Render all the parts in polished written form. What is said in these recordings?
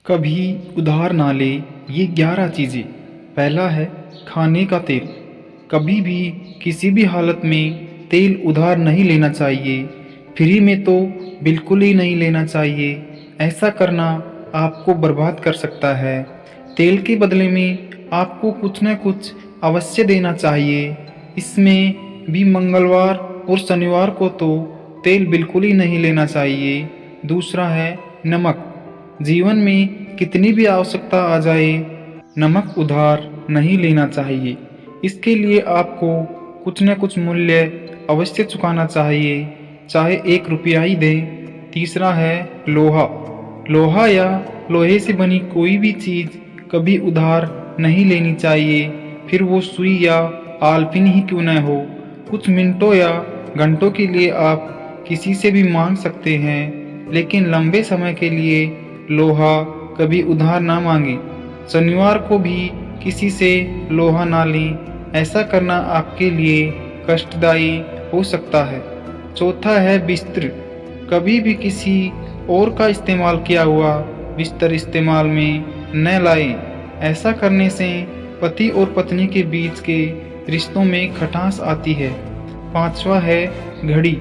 कभी उधार ना ले, ये 11 चीज़ें। पहला है खाने का तेल। कभी भी किसी भी हालत में तेल उधार नहीं लेना चाहिए। फ्री में तो बिल्कुल ही नहीं लेना चाहिए। ऐसा करना आपको बर्बाद कर सकता है। तेल के बदले में आपको कुछ न कुछ अवश्य देना चाहिए। इसमें भी मंगलवार और शनिवार को तो तेल बिल्कुल ही नहीं लेना चाहिए। दूसरा है नमक। जीवन में कितनी भी आवश्यकता आ जाए, नमक उधार नहीं लेना चाहिए। इसके लिए आपको कुछ न कुछ मूल्य अवश्य चुकाना चाहिए, चाहे 1 रुपया ही दें। तीसरा है लोहा। लोहा या लोहे से बनी कोई भी चीज़ कभी उधार नहीं लेनी चाहिए, फिर वो सुई या आलपिन ही क्यों न हो। कुछ मिनटों या घंटों के लिए आप किसी से भी मांग सकते हैं, लेकिन लंबे समय के लिए लोहा कभी उधार ना मांगे। शनिवार को भी किसी से लोहा ना लें, ऐसा करना आपके लिए कष्टदायी हो सकता है। चौथा है बिस्तर। कभी भी किसी और का इस्तेमाल किया हुआ बिस्तर इस्तेमाल में न लाएं। ऐसा करने से पति और पत्नी के बीच के रिश्तों में खटास आती है। पांचवा है घड़ी।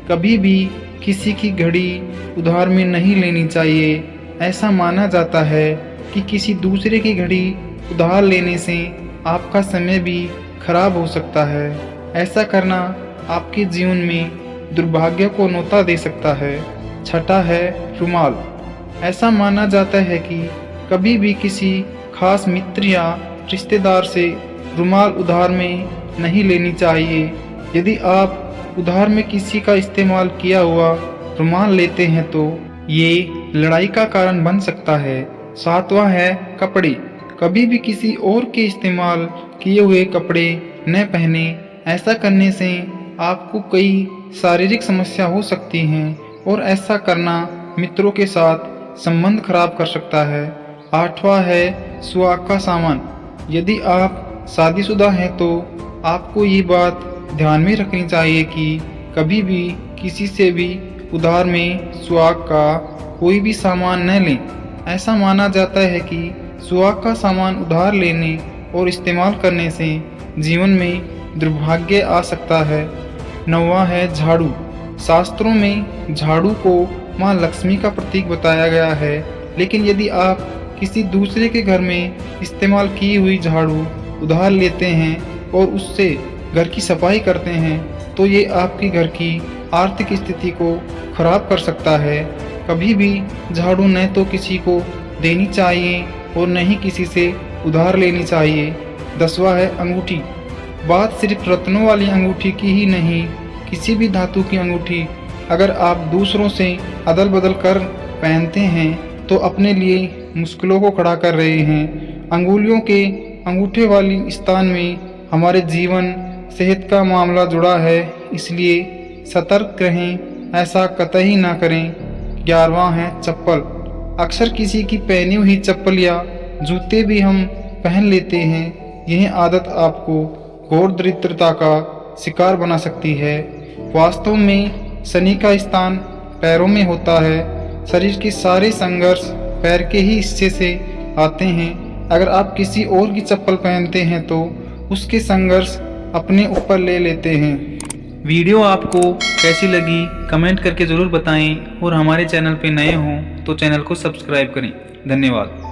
कभी भी किसी की घड़ी उधार में नहीं लेनी चाहिए। ऐसा माना जाता है कि किसी दूसरे की घड़ी उधार लेने से आपका समय भी खराब हो सकता है। ऐसा करना आपके जीवन में दुर्भाग्य को न्योता दे सकता है। छठा है रुमाल। ऐसा माना जाता है कि कभी भी किसी खास मित्र या रिश्तेदार से रुमाल उधार में नहीं लेनी चाहिए। यदि आप उधार में किसी का इस्तेमाल किया हुआ रुमाल लेते हैं तो ये लड़ाई का कारण बन सकता है। सातवां है कपड़े। कभी भी किसी और के इस्तेमाल किए हुए कपड़े न पहने। ऐसा करने से आपको कई शारीरिक समस्या हो सकती हैं और ऐसा करना मित्रों के साथ संबंध खराब कर सकता है। आठवां है सुहाग का सामान। यदि आप शादीशुदा हैं तो आपको ये बात ध्यान में रखनी चाहिए कि कभी भी किसी से भी उधार में सुहाग का कोई भी सामान न लें। ऐसा माना जाता है कि सुहाग का सामान उधार लेने और इस्तेमाल करने से जीवन में दुर्भाग्य आ सकता है। नौवां है झाड़ू। शास्त्रों में झाड़ू को माँ लक्ष्मी का प्रतीक बताया गया है, लेकिन यदि आप किसी दूसरे के घर में इस्तेमाल की हुई झाड़ू उधार लेते हैं और उससे घर की सफाई करते हैं तो ये आपकी घर की आर्थिक स्थिति को खराब कर सकता है। कभी भी झाड़ू न तो किसी को देनी चाहिए और न ही किसी से उधार लेनी चाहिए। 10वां है अंगूठी। बात सिर्फ रत्नों वाली अंगूठी की ही नहीं, किसी भी धातु की अंगूठी अगर आप दूसरों से अदल बदल कर पहनते हैं तो अपने लिए मुश्किलों को खड़ा कर रहे हैं। अंगुलियों के अंगूठे वाली स्थान में हमारे जीवन सेहत का मामला जुड़ा है, इसलिए सतर्क रहें, ऐसा कतई ना करें। 11वां है चप्पल। अक्सर किसी की पहनी हुई चप्पल या जूते भी हम पहन लेते हैं। यह आदत आपको घोर दरिद्रता का शिकार बना सकती है। वास्तव में शनि का स्थान पैरों में होता है। शरीर के सारे संघर्ष पैर के ही हिस्से से आते हैं। अगर आप किसी और की चप्पल पहनते हैं तो उसके संघर्ष अपने ऊपर ले लेते हैं। वीडियो आपको कैसी लगी कमेंट करके ज़रूर बताएं और हमारे चैनल पे नए हों तो चैनल को सब्सक्राइब करें। धन्यवाद।